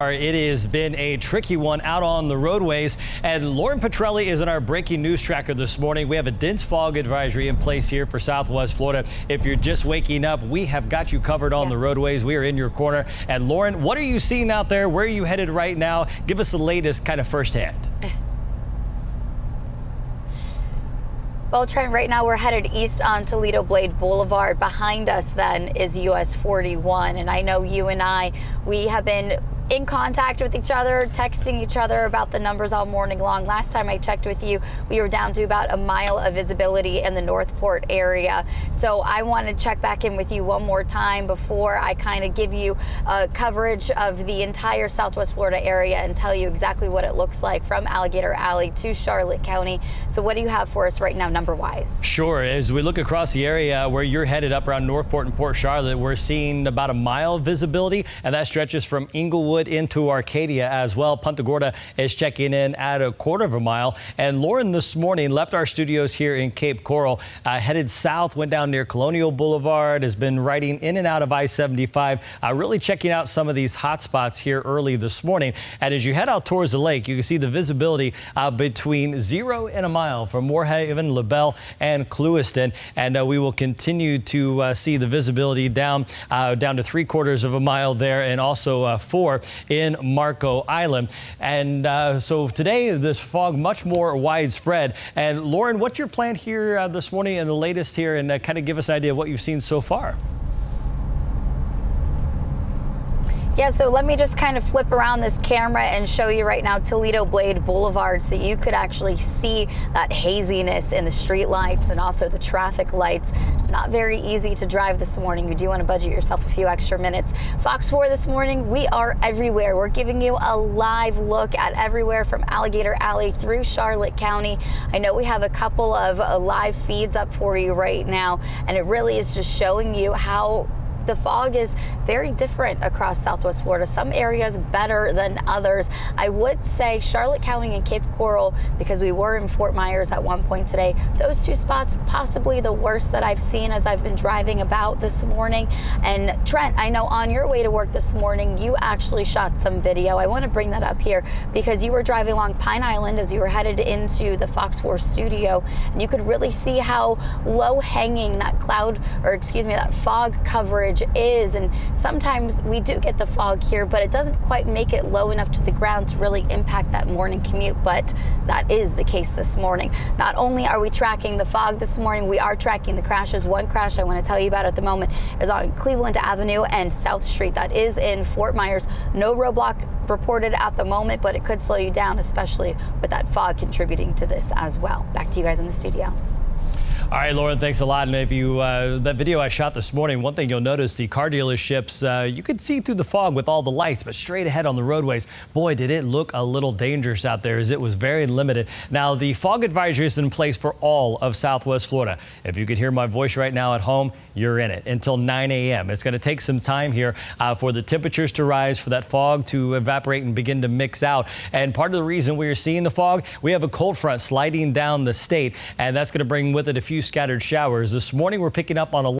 It has been a tricky one out on the roadways, and Lauren Petrelli is in our breaking news tracker this morning. We have a dense fog advisory in place here for Southwest Florida. If you're just waking up, we have got you covered on the roadways. We are in your corner. And Lauren, what are you seeing out there? Where are you headed right now? Give us the latest kind of firsthand. Well, Trent, right now we're headed east on Toledo Blade Boulevard. Behind us then is US 41. And I know you and we have been in contact with each other, texting each other about the numbers all morning long. Last time I checked with you, we were down to about a mile of visibility in the Northport area. So I want to check back in with you one more time before I kind of give you coverage of the entire Southwest Florida area and tell you exactly what it looks like from Alligator Alley to Charlotte County. So what do you have for us right now, number-wise? Sure. As we look across the area where you're headed up around Northport and Port Charlotte, we're seeing about a mile visibility, and that stretches from Inglewood into Arcadia as well. Punta Gorda is checking in at a quarter of a mile. And Lauren this morning left our studios here in Cape Coral, headed south, went down near Colonial Boulevard, has been riding in and out of I-75, really checking out some of these hot spots here early this morning. And as you head out towards the lake, you can see the visibility between 0 and a mile from Moorhaven, LaBelle, and Clewiston. And we will continue to see the visibility down to 3/4 of a mile there, and also 4 in Marco Island. And so today, this fog much more widespread. And Lauren, what's your plan here this morning and the latest here, and kind of give us an idea of what you've seen so far? Yeah, so let me just kind of flip around this camera and show you right now Toledo Blade Boulevard, so you could actually see that haziness in the street lights and also the traffic lights. Not very easy to drive this morning. You do want to budget yourself a few extra minutes. Fox 4 this morning, we are everywhere. We're giving you a live look at everywhere from Alligator Alley through Charlotte County. I know we have a couple of live feeds up for you right now, and it really is just showing you how the fog is very different across Southwest Florida. Some areas better than others. I would say Charlotte County and Cape Coral, because we were in Fort Myers at one point today, those two spots possibly the worst that I've seen as I've been driving about this morning. And Trent, I know on your way to work this morning, you actually shot some video. I want to bring that up here because you were driving along Pine Island as you were headed into the Fox 4 studio, and you could really see how low hanging that that fog coverage is. And sometimes we do get the fog here, but it doesn't quite make it low enough to the ground to really impact that morning commute. But that is the case this morning. Not only are we tracking the fog this morning, we are tracking the crashes. One crash I want to tell you about at the moment is on Cleveland Avenue and South Street. That is in Fort Myers. No roadblock reported at the moment, but it could slow you down, especially with that fog contributing to this as well. Back to you guys in the studio. All right, Lauren, thanks a lot. And if you, that video I shot this morning, one thing you'll notice, the car dealerships, you could see through the fog with all the lights, but straight ahead on the roadways, boy, did it look a little dangerous out there, as it was very limited. Now, the fog advisory is in place for all of Southwest Florida. If you could hear my voice right now at home, you're in it until 9 a.m. It's going to take some time here for the temperatures to rise, for that fog to evaporate and begin to mix out. And part of the reason we are seeing the fog, we have a cold front sliding down the state, and that's going to bring with it a few scattered showers. This morning, we're picking up on a